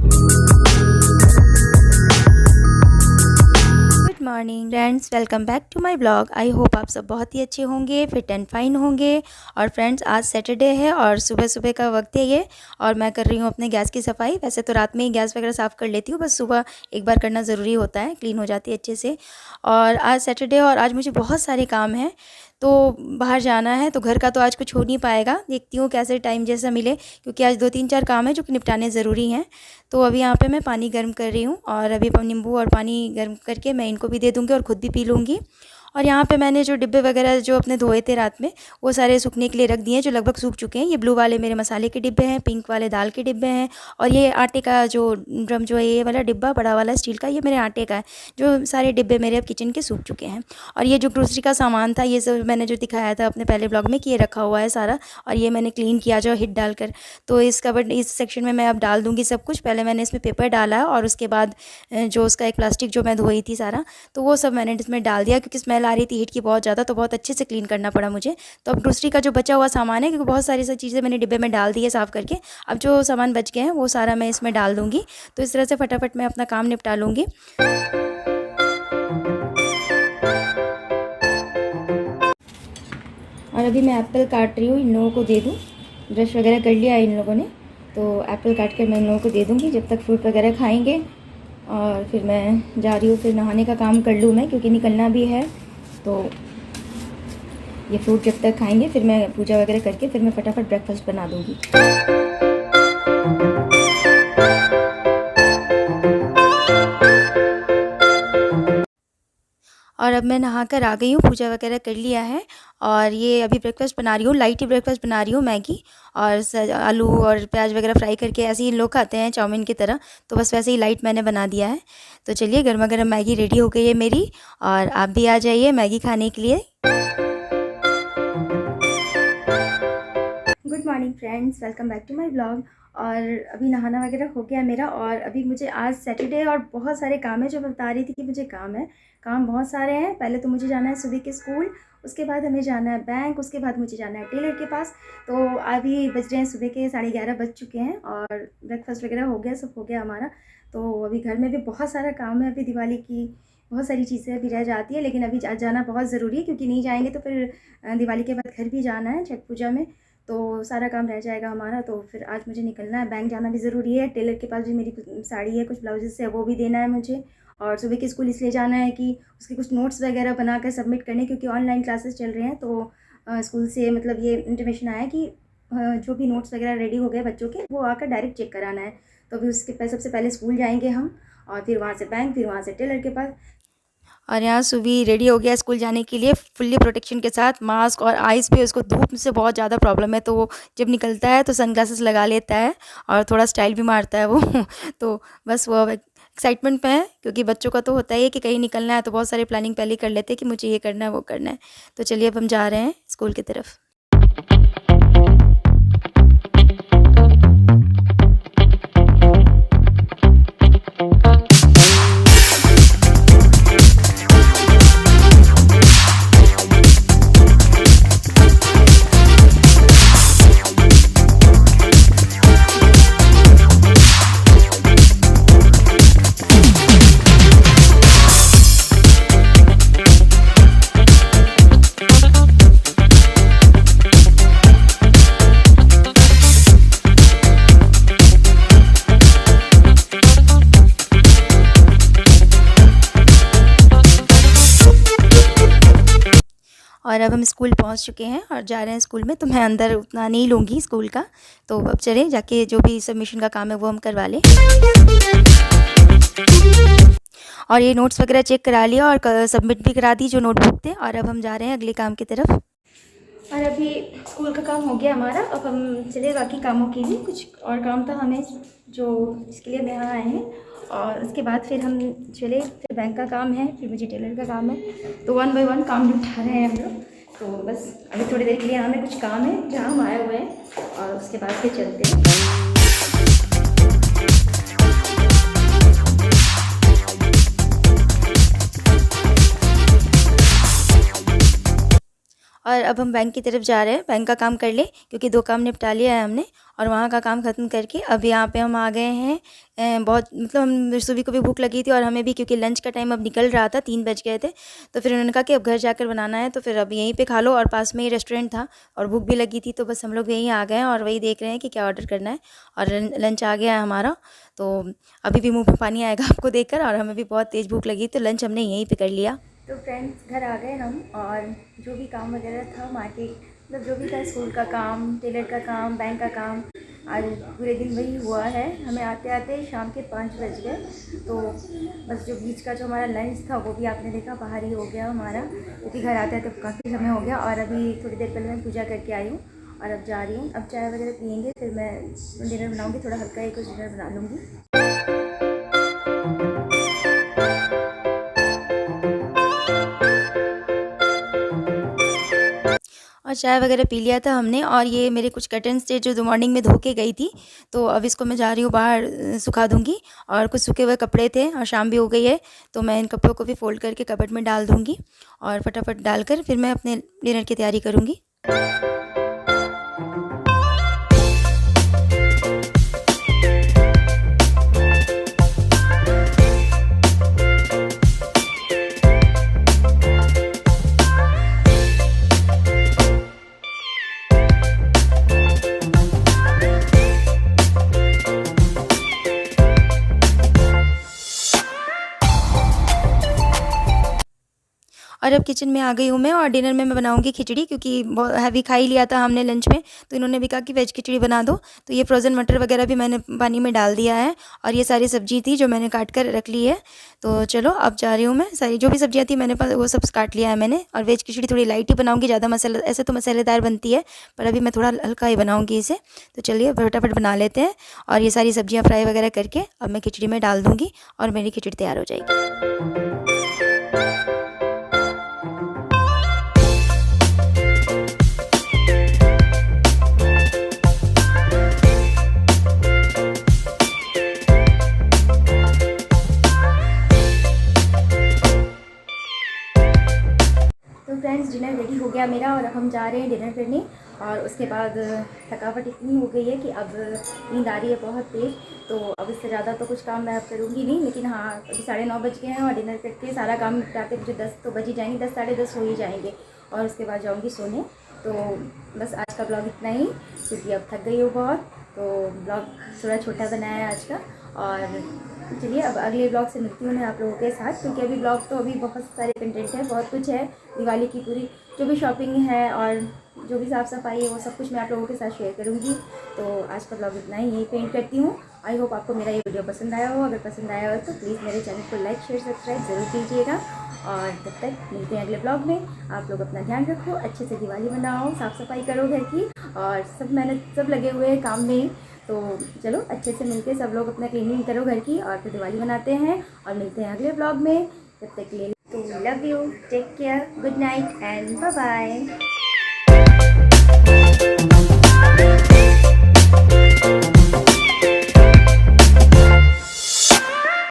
Good morning friends, welcome back to my blog. I hope आप सब बहुत ही अच्छे होंगे, फिट एंड फाइन होंगे। और फ्रेंड्स, आज सैटरडे है और सुबह सुबह का वक्त है ये, और मैं कर रही हूँ अपने गैस की सफाई। वैसे तो रात में ही गैस वगैरह साफ़ कर लेती हूँ, बस सुबह एक बार करना ज़रूरी होता है, क्लीन हो जाती है अच्छे से। और आज सैटरडे और आज मुझे बहुत सारे काम हैं, तो बाहर जाना है, तो घर का तो आज कुछ हो नहीं पाएगा। देखती हूँ कैसे टाइम जैसा मिले, क्योंकि आज 2-3-4 काम हैं जो कि निपटाने ज़रूरी हैं। तो अभी यहाँ पे मैं पानी गर्म कर रही हूँ, और अभी नींबू और पानी गर्म करके मैं इनको भी दे दूँगी और ख़ुद भी पी लूँगी। और यहाँ पे मैंने जो डिब्बे वगैरह जो अपने धोए थे रात में, वो सारे सूखने के लिए रख दिए हैं, जो लगभग सूख चुके हैं। ये ब्लू वाले मेरे मसाले के डिब्बे हैं, पिंक वाले दाल के डिब्बे हैं, और ये आटे का जो ड्रम जो है, ये वाला डिब्बा बड़ा वाला स्टील का, ये मेरे आटे का है। जो सारे डिब्बे मेरे अब किचन के सूख चुके हैं। और ये जो ग्रोसरी का सामान था, ये सब मैंने जो दिखाया था अपने पहले ब्लॉग में कि ये रखा हुआ है सारा, और ये मैंने क्लीन किया जो हिट डालकर। तो इस कबर्ड, इस सेक्शन में मैं अब डाल दूँगी सब कुछ। पहले मैंने इसमें पेपर डाला, और उसके बाद जो उसका एक प्लास्टिक जो मैं धोई थी सारा, तो वो सब मैंने इसमें डाल दिया, क्योंकि स्मेल आ रही थी हिट की बहुत ज़्यादा, तो बहुत अच्छे से क्लीन करना पड़ा मुझे। तो अब ग्रोसरी का जो बचा हुआ सामान है, क्योंकि बहुत सारी सा चीज़ें मैंने डिब्बे में डाल दी है साफ़ करके, अब जो सामान बच गए हैं वो सारा मैं इसमें डाल दूँगी। तो इस तरह से फटाफट मैं अपना काम निपटा लूँगी। और अभी मैं एप्पल काट रही हूँ, इन लोगों को दे दूँ। ब्रश वगैरह कर लिया है इन लोगों ने, तो एप्पल काट कर मैं इन लोगों को दे दूँगी जब तक फ्रूट वगैरह खाएंगे। और फिर मैं जा रही हूँ, फिर नहाने का काम कर लूँ मैं, क्योंकि निकलना भी है। तो ये फ्रूट जब तक खाएंगे, फिर मैं पूजा वगैरह करके फिर मैं फटाफट ब्रेकफास्ट बना दूँगी। और अब मैं नहा कर आ गई हूँ, पूजा वगैरह कर लिया है, और ये अभी ब्रेकफास्ट बना रही हूँ। लाइट ही ब्रेकफास्ट बना रही हूँ, मैगी और आलू और प्याज वगैरह फ्राई करके, ऐसे ही लोग खाते हैं चाउमीन की तरह, तो बस वैसे ही लाइट मैंने बना दिया है। तो चलिए, गर्मा गर्म मैगी रेडी हो गई है मेरी, और आप भी आ जाइए मैगी खाने के लिए। Good morning friends, welcome back to my blog. और अभी नहाना वगैरह हो गया मेरा, और अभी मुझे आज सैटरडे और बहुत सारे काम है, जो मैं बता रही थी कि मुझे काम बहुत सारे हैं। पहले तो मुझे जाना है सुबह के स्कूल, उसके बाद हमें जाना है बैंक, उसके बाद मुझे जाना है टेलर के पास। तो अभी बज रहे हैं सुबह के 11:30 बज चुके हैं, और ब्रेकफास्ट वगैरह हो गया, सब हो गया हमारा। तो अभी घर में भी बहुत सारा काम है, अभी दिवाली की बहुत सारी चीज़ें अभी रह जाती है, लेकिन अभी जाना बहुत ज़रूरी है, क्योंकि नहीं जाएंगे तो फिर दिवाली के बाद घर भी जाना है छठ पूजा में, तो सारा काम रह जाएगा हमारा। तो फिर आज मुझे निकलना है, बैंक जाना भी ज़रूरी है। टेलर के पास भी मेरी साड़ी है, कुछ ब्लाउजेस है, वो भी देना है मुझे। और सुबह के स्कूल इसलिए जाना है कि उसके कुछ नोट्स वगैरह बना कर सबमिट करने, क्योंकि ऑनलाइन क्लासेस चल रहे हैं। तो स्कूल से मतलब ये इंटीमेशन आया कि जो भी नोट्स वगैरह रेडी हो गए बच्चों के, वो आकर डायरेक्ट चेक कराना है। तो अभी उसके सबसे पहले स्कूल जाएंगे हम, और फिर वहाँ से बैंक, फिर वहाँ से टेलर के पास। और यहाँ सुबह रेडी हो गया स्कूल जाने के लिए, फुल्ली प्रोटेक्शन के साथ, मास्क, और आइज़ पे उसको धूप से बहुत ज़्यादा प्रॉब्लम है, तो वो जब निकलता है तो सनग्लासेस लगा लेता है, और थोड़ा स्टाइल भी मारता है वो तो बस वो एक्साइटमेंट में है, क्योंकि बच्चों का तो होता ही है कि कहीं निकलना है, तो बहुत सारी प्लानिंग पहले ही कर लेते हैं कि मुझे ये करना है, वो करना है। तो चलिए, अब हम जा रहे हैं स्कूल की तरफ। और अब हम स्कूल पहुंच चुके हैं और जा रहे हैं स्कूल में। तो मैं अंदर उतना नहीं लूँगी स्कूल का, तो अब चलें, जाके जो भी सबमिशन का काम है वो हम करवा लें। और ये नोट्स वगैरह चेक करा लिया और सबमिट भी करा दी जो नोटबुक थे, और अब हम जा रहे हैं अगले काम की तरफ। और अभी स्कूल का काम हो गया हमारा, अब हम चले बाकी कामों के लिए। कुछ और काम था हमें, जो इसके लिए हम यहाँ आए हैं, और उसके बाद फिर हम चले, फिर बैंक का काम है, फिर मुझे टेलर का काम है। तो 1 बाय 1 काम निपटा रहे हैं हम लोग। तो बस अभी थोड़ी देर के लिए हमें कुछ काम है जहाँ हम आए हुए हैं, और उसके बाद फिर चलते हैं। और अब हम बैंक की तरफ जा रहे हैं, बैंक का काम कर ले क्योंकि 2 काम निपटा लिया है हमने और वहाँ का काम ख़त्म करके अब यहाँ पे हम आ गए हैं। बहुत मतलब हम सुबह को भी भूख लगी थी और हमें भी, क्योंकि लंच का टाइम अब निकल रहा था, 3 बज गए थे। तो फिर उन्होंने कहा कि अब घर जाकर बनाना है, तो फिर अब यहीं पे खा लो, और पास में ही रेस्टोरेंट था और भूख भी लगी थी, तो बस हम लोग यहीं आ गए हैं और वही देख रहे हैं कि क्या ऑर्डर करना है। और लंच आ गया है हमारा, तो अभी भी मुँह में पानी आएगा आपको देखकर, और हमें भी बहुत तेज़ भूख लगी, तो लंच हमने यहीं पर कर लिया। तो फ्रेंड्स घर आ गए हम, और जो भी काम वगैरह था मार्केट, मतलब जो भी था, स्कूल का काम, टेलर का काम, बैंक का काम, आज पूरे दिन वही हुआ है। हमें आते आते शाम के 5 बज गए। तो बस जो बीच का जो हमारा लंच था वो भी आपने देखा बाहर ही हो गया हमारा, क्योंकि घर आते आते काफ़ी समय हो गया। और अभी थोड़ी देर पहले मैं पूजा करके आई हूँ और अब जा रही हूँ। अब चाय वगैरह पियेंगे, फिर मैं डिनर बनाऊँगी, थोड़ा हल्का ही कुछ डिनर बना लूँगी। और चाय वगैरह पी लिया था हमने, और ये मेरे कुछ कर्टन्स थे जो मॉर्निंग में धो के गई थी, तो अब इसको मैं जा रही हूँ बाहर सुखा दूँगी। और कुछ सूखे हुए कपड़े थे और शाम भी हो गई है, तो मैं इन कपड़ों को भी फ़ोल्ड करके कबर्ड में डाल दूँगी और फटाफट डालकर फिर मैं अपने डिनर की तैयारी करूँगी। और अब किचन में आ गई हूँ मैं, और डिनर में मैं बनाऊँगी खिचड़ी, क्योंकि बहुत हैवी खा ही लिया था हमने लंच में, तो इन्होंने भी कहा कि वेज खिचड़ी बना दो। तो ये फ्रोज़न मटर वगैरह भी मैंने पानी में डाल दिया है, और ये सारी सब्ज़ी थी जो मैंने काट कर रख ली है। तो चलो अब जा रही हूँ मैं, सारी जो भी सब्जियाँ थी मैंने पास वो सब काट लिया है मैंने। और वेज खिचड़ी थोड़ी लाइट ही बनाऊँगी, ज़्यादा मसाला, ऐसे तो मसालेदार बनती है, पर अभी मैं थोड़ा हल्का ही बनाऊँगी इसे। तो चलिए फटाफट बना लेते हैं, और ये सारी सब्जियाँ फ्राई वगैरह करके अब मैं खिचड़ी में डाल दूँगी और मेरी खिचड़ी तैयार हो जाएगी। तो फ्रेंड्स डिनर रेडी हो गया मेरा, और अब हम जा रहे हैं डिनर करने। और उसके बाद थकावट इतनी हो गई है कि अब नींद आ रही है बहुत तेज़, तो अब इससे ज़्यादा तो कुछ काम मैं अब करूँगी नहीं। लेकिन हाँ, अभी 9:30 बज गए हैं और डिनर करके सारा काम निपटाते मुझे 10 तो बज ही जाएंगे, 10 साढ़े 10 हो ही जाएंगे, और उसके बाद जाऊँगी सोने। तो बस आज का ब्लॉग इतना ही, क्योंकि अब थक गई हो बहुत, तो ब्लॉग थोड़ा छोटा बनाया है आज का। और चलिए अब अगले ब्लॉग से मिलती हूँ मैं आप लोगों के साथ, क्योंकि अभी ब्लॉग तो अभी बहुत सारे कंटेंट है, बहुत कुछ है। दिवाली की पूरी जो भी शॉपिंग है और जो भी साफ़ सफाई है वो सब कुछ मैं आप लोगों के साथ शेयर करूँगी। तो आज का ब्लॉग इतना ही, यही पेंट करती हूँ। आई होप आपको मेरा ये वीडियो पसंद आया हो। अगर पसंद आया हो तो प्लीज़ मेरे चैनल को लाइक शेयर सब्सक्राइब ज़रूर कीजिएगा, और तब तक मिलते हैं अगले ब्लॉग में। आप लोग अपना ध्यान रखो, अच्छे से दिवाली मनाओ, साफ़ सफाई करो घर की, और सब मेहनत सब लगे हुए हैं काम में। तो चलो अच्छे से मिलके सब लोग अपना क्लीनिंग करो घर की, और फिर दिवाली मनाते हैं, और मिलते हैं अगले ब्लॉग में। तब तक के लिए तो love you, take care, good night and bye bye.